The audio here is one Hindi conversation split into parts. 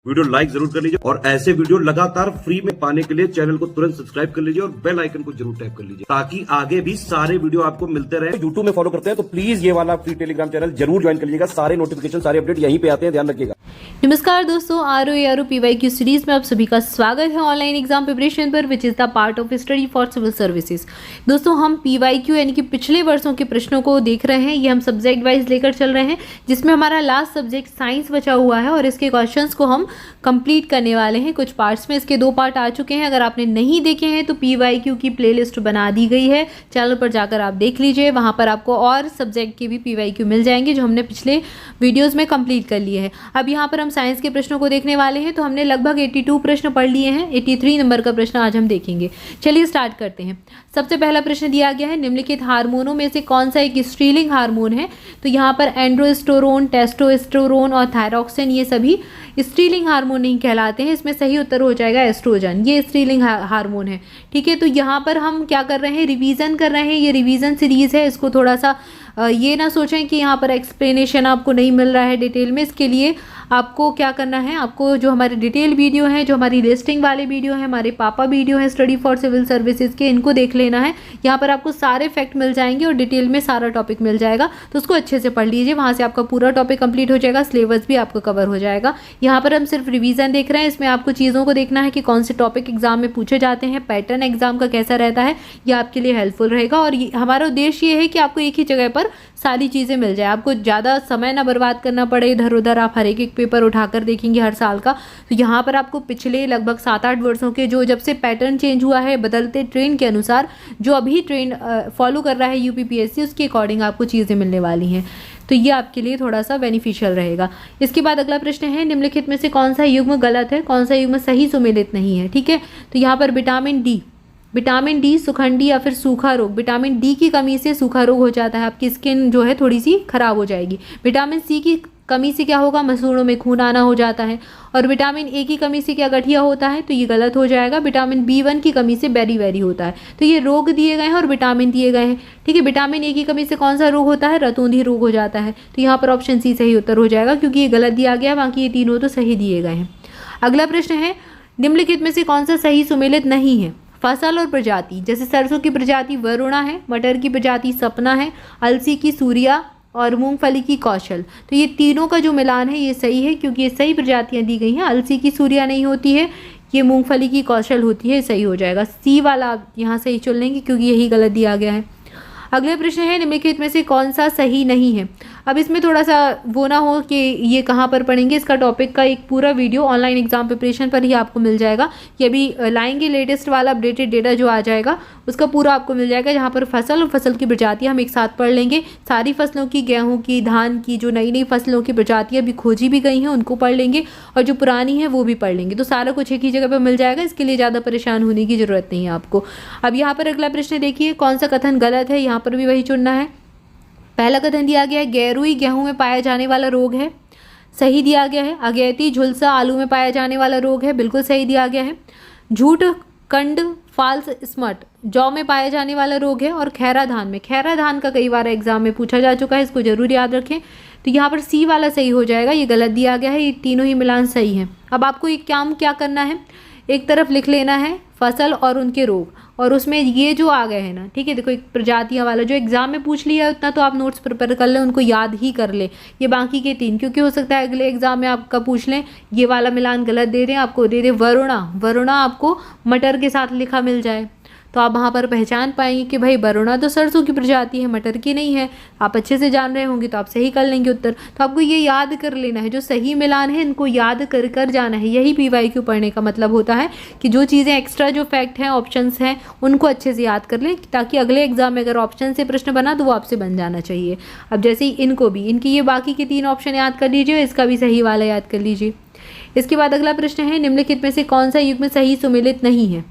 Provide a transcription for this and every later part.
वीडियो लाइक जरूर कर लीजिए और ऐसे वीडियो लगातार फ्री में पाने के लिए चैनल को तुरंत सब्सक्राइब कर लीजिए और बेल आइकन को जरूर टैप कर लीजिए ताकि आगे भी सारे वीडियो आपको मिलते रहे। यूट्यूब में फॉलो करते हैं तो प्लीज ये वाला फ्री टेलीग्राम चैनल जरूर ज्वाइन कर लीजिएगा। सारे नोटिफिकेशन सारे अपडेट यहीं पे आते हैं, ध्यान रखिएगा। नमस्कार दोस्तों, आरओ पीवाईक्यू सीरीज में आप सभी का स्वागत है ऑनलाइन एग्जाम प्रिपरेशन पर, which is the part of study for civil services. दोस्तों, हम पीवाईक्यू यानी कि पिछले वर्षों के प्रश्नों को देख रहे हैं। ये हम सब्जेक्ट वाइज लेकर चल रहे हैं, जिसमें हमारा लास्ट सब्जेक्ट साइंस बचा हुआ है और इसके क्वेश्चंस को हम कंप्लीट करने वाले हैं। कुछ पार्ट्स में इसके 2 पार्ट आ चुके हैं। अगर आपने नहीं देखे हैं तो पीवाईक्यू की प्लेलिस्ट बना दी गई है, चैनल पर जाकर आप देख लीजिए। वहाँ पर आपको और सब्जेक्ट के भी पीवाईक्यू मिल जाएंगे जो हमने पिछले वीडियोज़ में कंप्लीट कर लिए हैं। अब यहाँ पर हम साइंस के प्रश्नों को देखने वाले हैं। तो हमने लगभग 82 प्रश्न पढ़ लिए हैं। 83 नंबर का प्रश्न आज हम देखेंगे। चलिए स्टार्ट करते हैं। सबसे पहला प्रश्न दिया गया है, निम्नलिखित हार्मोनों में से कौन सा एक स्त्रीलिंग हार्मोन है? तो यहाँ पर एंड्रोस्टेरोन, टेस्टोस्टेरोन और थायरॉक्सिन ये सभी स्त्रीलिंग हार्मोन नहीं कहलाते हैं। इसमें सही उत्तर हो जाएगा एस्ट्रोजन, ये स्त्रीलिंग हार्मोन है। ठीक है, तो यहाँ पर हम क्या कर रहे हैं, रिवीजन कर रहे हैं। ये रिवीजन सीरीज है, इसको थोड़ा सा ये ना सोचें कि यहाँ पर एक्सप्लेनेशन आपको नहीं मिल रहा है डिटेल में। इसके लिए आपको क्या करना है, आपको जो हमारे डिटेल वीडियो हैं, जो हमारी लिस्टिंग वाले वीडियो हैं, हमारे पापा वीडियो हैं स्टडी फॉर सिविल सर्विसेज के, इनको देख लेना है। यहाँ पर आपको सारे फैक्ट मिल जाएंगे और डिटेल में सारा टॉपिक मिल जाएगा। तो उसको अच्छे से पढ़ लीजिए, वहाँ से आपका पूरा टॉपिक कंप्लीट हो जाएगा, सिलेबस भी आपका कवर हो जाएगा। यहाँ पर हम सिर्फ रिवीजन देख रहे हैं। इसमें आपको चीज़ों को देखना है कि कौन से टॉपिक एग्जाम में पूछे जाते हैं, पैटर्न एग्जाम का कैसा रहता है, यह आपके लिए हेल्पफुल रहेगा। और हमारा उद्देश्य ये है कि आपको एक ही जगह पर सारी चीज़ें मिल जाए, आपको ज़्यादा समय ना बर्बाद करना पड़े इधर उधर आप हर एक पेपर उठाकर देखेंगे हर साल का। तो यहाँ पर आपको पिछले लगभग 7-8 वर्षों के जो जब से पैटर्न चेंज हुआ है, बदलते ट्रेंड के अनुसार जो अभी ट्रेंड फॉलो कर रहा है यूपीपीएससी, उसके अकॉर्डिंग आपको चीज़ें मिलने वाली हैं। तो ये आपके लिए थोड़ा सा बेनिफिशियल रहेगा। इसके बाद अगला प्रश्न है, निम्नलिखित में से कौन सा युग्म गलत है, कौन सा युग्म सही सुमेलित नहीं है? ठीक है, तो यहाँ पर विटामिन डी सुखंडी या फिर सूखा रोग। विटामिन डी की कमी से सूखा रोग हो जाता है, आपकी स्किन जो है थोड़ी सी खराब हो जाएगी। विटामिन सी की कमी से क्या होगा, मसूड़ों में खून आना हो जाता है। और विटामिन ए की कमी से क्या, गठिया होता है, तो ये गलत हो जाएगा। विटामिन B1 की कमी से बेरी होता है। तो ये रोग दिए गए हैं और विटामिन दिए गए हैं। ठीक है, विटामिन ए की कमी से कौन सा रोग होता है, रतौंधी रोग हो जाता है। तो यहाँ पर ऑप्शन सी सही उत्तर हो जाएगा, क्योंकि ये गलत दिया गया, बाकी ये तीनों तो सही दिए गए हैं। अगला प्रश्न है, निम्नलिखित में से कौन सा सही सुमेलित नहीं है? फसल और प्रजाति, जैसे सरसों की प्रजाति वरुणा है, मटर की प्रजाति सपना है, अलसी की सूर्या और मूंगफली की कौशल। तो ये तीनों का जो मिलान है ये सही है, क्योंकि ये सही प्रजातियां दी गई हैं। अलसी की सूर्या नहीं होती है, ये मूंगफली की कौशल होती है, सही हो जाएगा। सी वाला आप यहाँ सही चुन लेंगे, क्योंकि यही गलत दिया गया है। अगला प्रश्न है, निम्नलिखित में से कौन सा सही नहीं है? अब इसमें थोड़ा सा वो ना हो कि ये कहाँ पर पढ़ेंगे, इसका टॉपिक का एक पूरा वीडियो ऑनलाइन एग्जाम प्रिपरेशन पर ही आपको मिल जाएगा। ये अभी लाएंगे लेटेस्ट वाला अपडेटेड डेटा जो आ जाएगा, उसका पूरा आपको मिल जाएगा, जहाँ पर फसल और फसल की प्रजातियाँ हम एक साथ पढ़ लेंगे। सारी फसलों की, गेहूँ की, धान की, जो नई नई फसलों की प्रजातियाँ भी खोजी भी गई हैं उनको पढ़ लेंगे, और जो पुरानी है वो भी पढ़ लेंगे। तो सारा कुछ एक ही जगह पर मिल जाएगा, इसके लिए ज़्यादा परेशान होने की ज़रूरत नहीं है आपको। अब यहाँ पर अगला प्रश्न देखिए, कौन सा कथन गलत है, यहाँ पर भी वही चुनना है। पहला कथन दिया गया है, गेरुई गेहूं में पाया जाने वाला रोग है, सही दिया गया है। अगैती झुलसा आलू में पाया जाने वाला रोग है, बिल्कुल सही दिया गया है। झूठ कंड फाल्स स्मट जौ में पाया जाने वाला रोग है, और खैरा धान में, खैरा धान का कई बार एग्जाम में पूछा जा चुका है, इसको जरूर याद रखें। तो यहाँ पर सी वाला सही हो जाएगा, ये गलत दिया गया है। ये तीनों ही मिलान सही है। अब आपको ये काम क्या करना है, एक तरफ लिख लेना है फसल और उनके रोग, और उसमें ये जो आ गए हैं ना, ठीक है, देखो एक प्रजातियां वाला जो एग्जाम में पूछ लिया है उतना तो आप नोट्स प्रिपेयर कर लें, उनको याद ही कर ले। ये बाकी के 3, क्योंकि हो सकता है अगले एग्जाम में आपका पूछ लें ये वाला मिलान गलत दे दें, आपको दे दें वरुणा आपको मटर के साथ लिखा मिल जाए, तो आप वहाँ पर पहचान पाएंगे कि भाई वरुणा तो सरसों की प्रजाति है, मटर की नहीं है। आप अच्छे से जान रहे होंगे तो आप सही कर लेंगे उत्तर। तो आपको ये याद कर लेना है, जो सही मिलान है इनको याद कर जाना है। यही पीवाईक्यू पढ़ने का मतलब होता है, कि जो चीज़ें एक्स्ट्रा जो फैक्ट हैं, ऑप्शंस हैं, उनको अच्छे से याद कर लें, ताकि अगले एग्जाम में अगर ऑप्शन से प्रश्न बना तो वो आपसे बन जाना चाहिए। अब जैसे ही इनको भी, इनकी ये बाकी के 3 ऑप्शन याद कर लीजिए, इसका भी सही वाला याद कर लीजिए। इसके बाद अगला प्रश्न है, निम्नलिखित में से कौन सा युग्म सही सुमेलित नहीं है?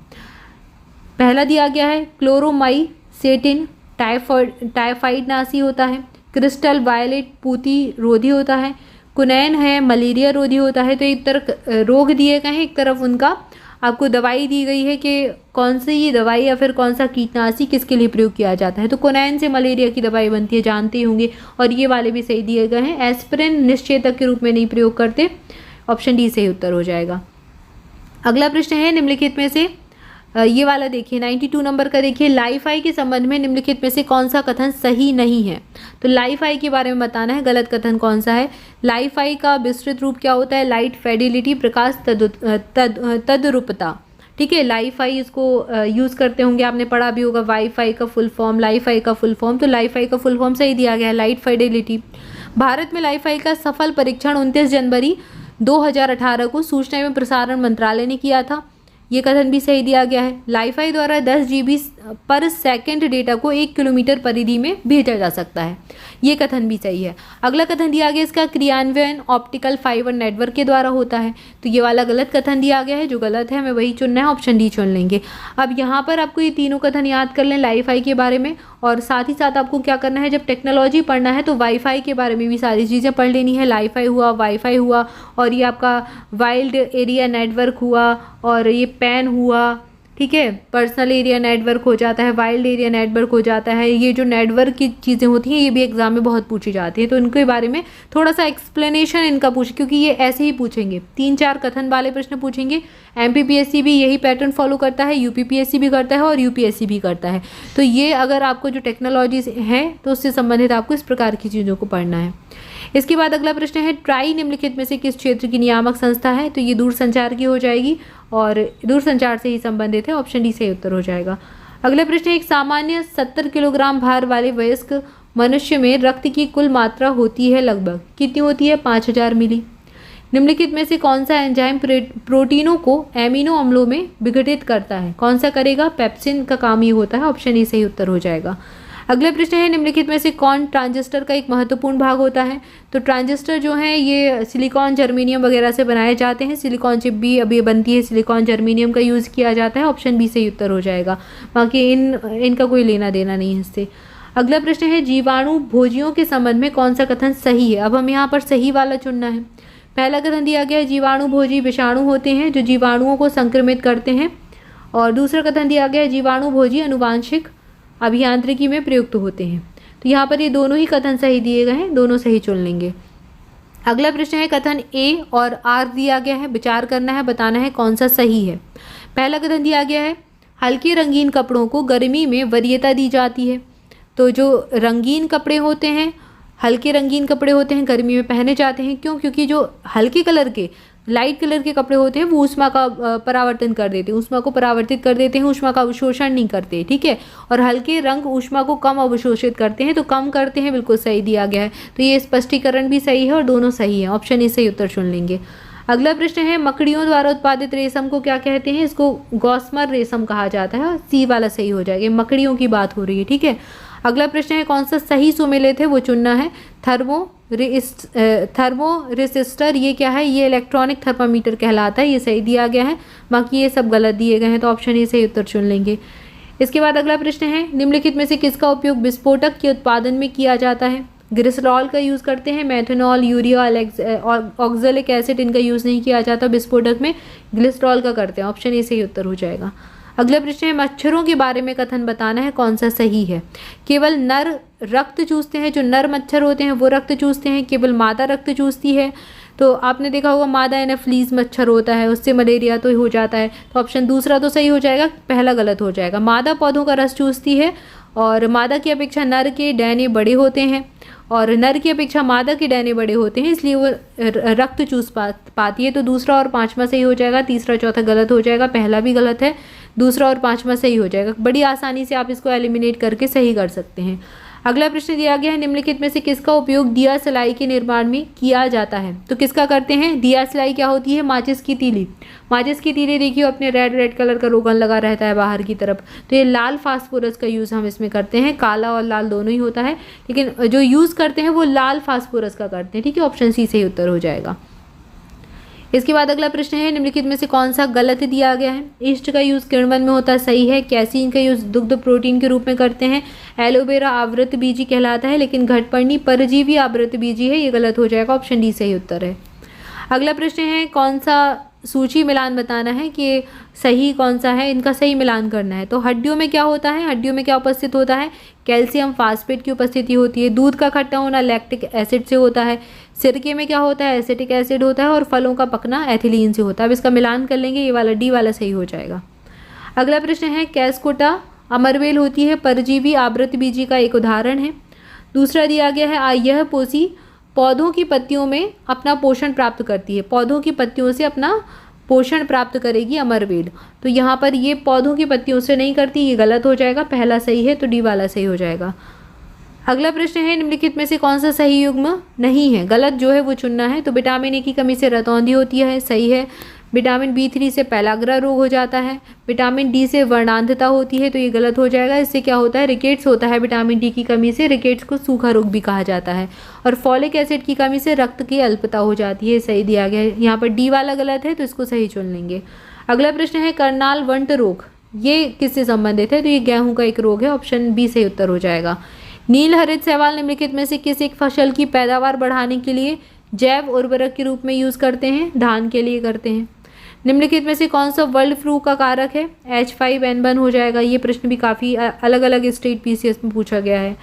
पहला दिया गया है, क्लोरोमाइसेटिन टाइफाइड नासी होता है, क्रिस्टल वायलेट पूती रोधी होता है, कुनैन है मलेरिया रोधी होता है। तो एक तरफ रोग दिए गए हैं, एक तरफ उनका आपको दवाई दी गई है कि कौन सी ये दवाई या फिर कौन सा कीटनाशी किसके लिए प्रयोग किया जाता है। तो कुनैन से मलेरिया की दवाई बनती है, जानते होंगे, और ये वाले भी सही दिए गए हैं। एस्पिरिन निश्चेतक के रूप में नहीं प्रयोग करते, ऑप्शन डी सही उत्तर हो जाएगा। अगला प्रश्न है निम्नलिखित में से ये वाला देखिए 92 नंबर का देखिए, लाइफ-आई के संबंध में निम्नलिखित में से कौन सा कथन सही नहीं है। तो लाइफ-आई के बारे में बताना है, गलत कथन कौन सा है। लाइफ-आई का विस्तृत रूप क्या होता है? लाइट फिडेलिटी, प्रकाश तद्रुपता। ठीक है, लाइफ-आई इसको यूज़ करते होंगे, आपने पढ़ा भी होगा वाईफाई का फुल फॉर्म, लाइफ-आई का फुल फॉर्म। तो लाइफ-आई का फुल फॉर्म सही दिया गया है, लाइट फिडेलिटी। भारत में लाइफ-आई का सफल परीक्षण 29 जनवरी 2018 को सूचना एवं प्रसारण मंत्रालय ने किया था, ये कथन भी सही दिया गया है। लाइफ-आई द्वारा 10 GB पर सेकंड डेटा को 1 किलोमीटर परिधि में भेजा जा सकता है, ये कथन भी सही है। अगला कथन दिया गया इसका क्रियान्वयन ऑप्टिकल फाइबर नेटवर्क के द्वारा होता है, तो ये वाला गलत कथन दिया गया है, जो गलत है हमें वही चुनना है, ऑप्शन डी चुन लेंगे। अब यहाँ पर आपको ये तीनों कथन याद कर लें लाइफ-आई के बारे में, और साथ ही साथ आपको क्या करना है, जब टेक्नोलॉजी पढ़ना है तो वाईफाई के बारे में भी सारी चीज़ें पढ़ लेनी है। लाइफ-आई हुआ, वाईफाई हुआ, और ये आपका वाइल्ड एरिया नेटवर्क हुआ, और ये पैन हुआ, ठीक है, पर्सनल एरिया नेटवर्क हो जाता है, वाइल्ड एरिया नेटवर्क हो जाता है। ये जो नेटवर्क की चीज़ें होती हैं ये भी एग्जाम में बहुत पूछी जाती हैं, तो इनके बारे में थोड़ा सा एक्सप्लेनेशन इनका पूछ, क्योंकि ये ऐसे ही पूछेंगे, 3-4 कथन वाले प्रश्न पूछेंगे। एमपीपीएससी भी यही पैटर्न फॉलो करता है, यूपीपीएससी भी करता है और यूपीएससी भी करता है। तो ये अगर आपको जो टेक्नोलॉजी है तो उससे संबंधित आपको इस प्रकार की चीज़ों को पढ़ना है। इसके बाद अगला प्रश्न है ट्राई निम्नलिखित में से किस क्षेत्र की नियामक संस्था है। तो ये दूरसंचार की हो जाएगी और दूरसंचार से ही संबंधित है, ऑप्शन डी सही उत्तर हो जाएगा। अगला प्रश्न है एक सामान्य 70 किलोग्राम भार वाले वयस्क मनुष्य में रक्त की कुल मात्रा होती है लगभग कितनी होती है? 5000 मिली। निम्नलिखित में से कौन सा एंजाइम प्रोटीनों को एमिनो अम्लों में विघटित करता है? कौन सा करेगा? पेप्सिन का काम ये होता है, ऑप्शन ई सही उत्तर हो जाएगा। अगला प्रश्न है निम्नलिखित में से कौन ट्रांजिस्टर का एक महत्वपूर्ण भाग होता है? तो ट्रांजिस्टर जो है ये सिलिकॉन जर्मेनियम वगैरह से बनाए जाते हैं, सिलिकॉन चिप भी अभी बनती है, सिलिकॉन जर्मेनियम का यूज़ किया जाता है, ऑप्शन बी सही उत्तर हो जाएगा। बाकी इनका कोई लेना देना नहीं है इससे। अगला प्रश्न है जीवाणु भोजियों के संबंध में कौन सा कथन सही है? अब हम यहाँ पर सही वाला चुनना है। पहला कथन दिया गया है जीवाणु भोजी विषाणु होते हैं जो जीवाणुओं को संक्रमित करते हैं, और दूसरा कथन दिया गया है जीवाणु भोजी अनुवांशिक अभियांत्रिकी में प्रयुक्त होते हैं। तो यहाँ पर ये दोनों ही कथन सही दिए गए हैं, दोनों सही चुन लेंगे। अगला प्रश्न है कथन ए और आर दिया गया है, विचार करना है, बताना है कौन सा सही है। पहला कथन दिया गया है हल्के रंगीन कपड़ों को गर्मी में वरीयता दी जाती है। तो जो रंगीन कपड़े होते हैं, हल्के रंगीन कपड़े होते हैं, गर्मी में पहने जाते हैं। क्यों? क्योंकि जो हल्के कलर के लाइट कलर के कपड़े होते हैं वो ऊष्मा का परावर्तन कर देते हैं, ऊष्मा को परावर्तित कर देते हैं, ऊष्मा का अवशोषण नहीं करते, ठीक है। और हल्के रंग ऊष्मा को कम अवशोषित करते हैं, तो कम करते हैं, बिल्कुल सही दिया गया है। तो ये स्पष्टीकरण भी सही है और दोनों सही है, ऑप्शन ए सही उत्तर चुन लेंगे। अगला प्रश्न है मकड़ियों द्वारा उत्पादित रेशम को क्या कहते हैं? इसको गॉसमर रेशम कहा जाता है, सी वाला सही हो जाएगा, मकड़ियों की बात हो रही है, ठीक है। अगला प्रश्न है कौन सा सही सुमेलित है, वो चुनना है। थर्मो रेसिस्टर ये क्या है? ये इलेक्ट्रॉनिक थर्मामीटर कहलाता है, ये सही दिया गया है। बाकी ये सब गलत दिए गए हैं, तो ऑप्शन ए सही उत्तर चुन लेंगे। इसके बाद अगला प्रश्न है निम्नलिखित में से किसका उपयोग विस्फोटक के उत्पादन में किया जाता है? ग्लिसरॉल का यूज़ करते हैं, मेथनॉल, यूरिया, ऑक्जेलिक एसिड इनका यूज़ नहीं किया जाता विस्फोटक में, ग्लिसरॉल का करते हैं, ऑप्शन ए सही उत्तर हो जाएगा। अगला प्रश्न है मच्छरों के बारे में कथन बताना है, कौन सा सही है? केवल नर रक्त चूसते हैं, जो नर मच्छर होते हैं वो रक्त चूसते हैं, केवल मादा रक्त चूसती है। तो आपने देखा होगा मादा एनाफ्लीज मच्छर होता है, उससे मलेरिया तो हो जाता है, तो ऑप्शन दूसरा तो सही हो जाएगा, पहला गलत हो जाएगा। मादा पौधों का रस चूसती है और मादा की अपेक्षा नर के डैने बड़े होते हैं, और नर की अपेक्षा मादा के डैने बड़े होते हैं, इसलिए वो रक्त चूस पाती है। तो दूसरा और पांचवा सही हो जाएगा, तीसरा चौथा गलत हो जाएगा, पहला भी गलत है, दूसरा और पांचवा सही हो जाएगा। बड़ी आसानी से आप इसको एलिमिनेट करके सही कर सकते हैं। अगला प्रश्न दिया गया है निम्नलिखित में से किसका उपयोग दिया सलाई के निर्माण में किया जाता है? तो किसका करते हैं? दिया सलाई क्या होती है? माचिस की तीली। माचिस की तीली देखिए अपने रेड कलर का रोगन लगा रहता है बाहर की तरफ, तो ये लाल फास्फोरस का यूज़ हम इसमें करते हैं, काला और लाल दोनों ही होता है, लेकिन जो यूज़ करते हैं वो लाल फास्फोरस का करते हैं, ठीक है, ऑप्शन सी सही उत्तर हो जाएगा। इसके बाद अगला प्रश्न है निम्नलिखित में से कौन सा गलत दिया गया है? ईस्ट का यूज़ किण्वन में होता है, सही है। कैसीन का यूज़ दुग्ध प्रोटीन के रूप में करते हैं। एलोवेरा आवृत बीजी कहलाता है, लेकिन घटपर्णी परजीवी आवृत बीजी है, ये गलत हो जाएगा, ऑप्शन डी सही उत्तर है। अगला प्रश्न है कौन सा सूची मिलान बताना है कि सही कौन सा है, इनका सही मिलान करना है। तो हड्डियों में क्या होता है? हड्डियों में क्या उपस्थित होता है? कैल्शियम फास्फेट की उपस्थिति होती है। दूध का खट्टा होना लैक्टिक एसिड से होता है। सिरके में क्या होता है, एसिटिक एसिड होता है, और फलों का पकना एथिलीन से होता है। अब इसका मिलान कर लेंगे, ये वाला डी वाला सही हो जाएगा। अगला प्रश्न है, कैस्कोटा अमरवेल होती है परजीवी आवृतबीजी का एक उदाहरण है। दूसरा दिया गया है, यह पोसी पौधों की पत्तियों में अपना पोषण प्राप्त करती है। पौधों की पत्तियों से अपना पोषण प्राप्त करेगी अमरवेल। तो यहाँ पर ये पौधों की पत्तियों से नहीं करती, ये गलत हो जाएगा। पहला सही है तो डी वाला सही हो जाएगा। अगला प्रश्न है, निम्नलिखित में से कौन सा सही युग्म नहीं है, गलत जो है वो चुनना है। तो विटामिन ए की कमी से रतौंधी होती है, सही है। विटामिन B3 से पैलाग्रा रोग हो जाता है। विटामिन डी से वर्णांधता होती है, तो ये गलत हो जाएगा। इससे क्या होता है, रिकेट्स होता है। विटामिन डी की कमी से रिकेट्स को सूखा रोग भी कहा जाता है। और फॉलिक एसिड की कमी से रक्त की अल्पता हो जाती है, सही दिया गया है। यहाँ पर डी वाला गलत है तो इसको सही चुन लेंगे। अगला प्रश्न है, करनाल वंट रोग, ये किससे संबंधित है, तो ये गेहूँ का एक रोग है। ऑप्शन बी सही उत्तर हो जाएगा। नील हरित शैवाल निम्नलिखित में से किस एक फसल की पैदावार बढ़ाने के लिए जैव उर्वरक के रूप में यूज करते हैं, धान के लिए करते हैं। निम्नलिखित में से कौन सा वर्ल्ड फ्लू का कारक है, H5N1 हो जाएगा। ये प्रश्न भी काफ़ी अलग अलग स्टेट PCS में पूछा गया है।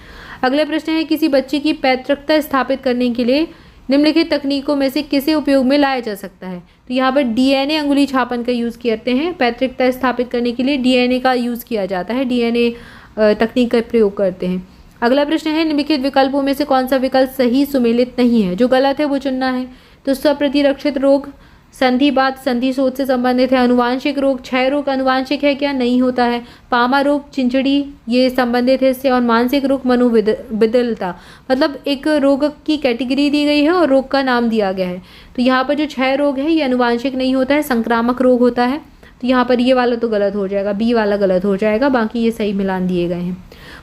अगला प्रश्न है, किसी बच्चे की पैतृकता स्थापित करने के लिए निम्नलिखित तकनीकों में से किसे उपयोग में लाया जा सकता है। तो यहाँ पर DNA अंगुली छापन का यूज़ करते हैं। पैतृकता स्थापित करने के लिए DNA का यूज़ किया जाता है, DNA तकनीक का प्रयोग करते हैं। अगला प्रश्न है, निम्नलिखित विकल्पों में से कौन सा विकल्प सही सुमेलित नहीं है, जो गलत है वो चुनना है। तो स्वप्रतिरक्षित रोग, संधिवात संधि शोथ से संबंधित है। अनुवांशिक रोग, क्षय रोग अनुवांशिक है क्या, नहीं होता है। पामा रोग, चिंचड़ी, ये संबंधित है इससे। और मानसिक रोग, मनोविदलता, मतलब एक रोग की कैटेगरी दी गई है और रोग का नाम दिया गया है। तो यहाँ पर जो क्षय रोग है ये अनुवांशिक नहीं होता है, संक्रामक रोग होता है। तो यहाँ पर ये वाला तो गलत हो जाएगा, बी वाला गलत हो जाएगा। बाकी ये सही मिलान दिए गए हैं।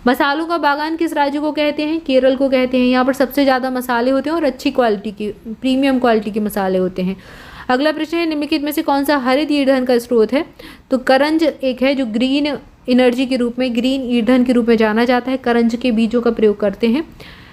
मसालों का बागान किस राज्य को कहते हैं, केरल को कहते हैं। यहाँ पर सबसे ज़्यादा मसाले होते हैं और अच्छी क्वालिटी की, प्रीमियम क्वालिटी के मसाले होते हैं। अगला प्रश्न है, निम्नलिखित में से कौन सा हरित ईंधन का स्रोत है। तो करंज एक है जो ग्रीन एनर्जी के रूप में, ग्रीन ईंधन के रूप में जाना जाता है। करंज के बीजों का प्रयोग करते हैं।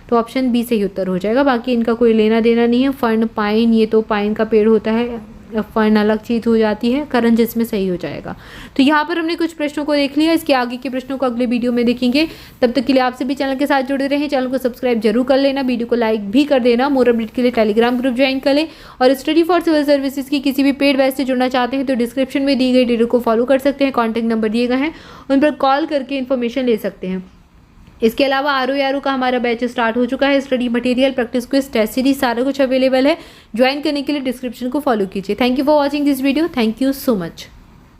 तो ऑप्शन बी सही उत्तर हो जाएगा। बाकी इनका कोई लेना देना नहीं है। फर्न, पाइन, ये तो पाइन का पेड़ होता है, फर्न अलग चीज़ हो जाती है। करंज इसमें सही हो जाएगा। तो यहाँ पर हमने कुछ प्रश्नों को देख लिया। इसके आगे के प्रश्नों को अगले वीडियो में देखेंगे। तब तक के लिए आपसे भी चैनल के साथ जुड़े रहें। चैनल को सब्सक्राइब जरूर कर लेना, वीडियो को लाइक भी कर देना। मोर अपडेट के लिए टेलीग्राम ग्रुप ज्वाइन कर लें। और स्टडी फॉर सिविल सर्विसेज की किसी भी पेड बैच से जुड़ना चाहते हैं तो डिस्क्रिप्शन में दी गई डिटेल को फॉलो कर सकते हैं। कॉन्टैक्ट नंबर दिए गए हैं, उन पर कॉल करके इन्फॉर्मेशन ले सकते हैं। इसके अलावा ROE का हमारा बैच स्टार्ट हो चुका है। Study material, practice quiz, test series सारा कुछ अवेलेबल है। ज्वाइन करने के लिए डिस्क्रिप्शन को फॉलो कीजिए। Thank you for watching this video. Thank you so much.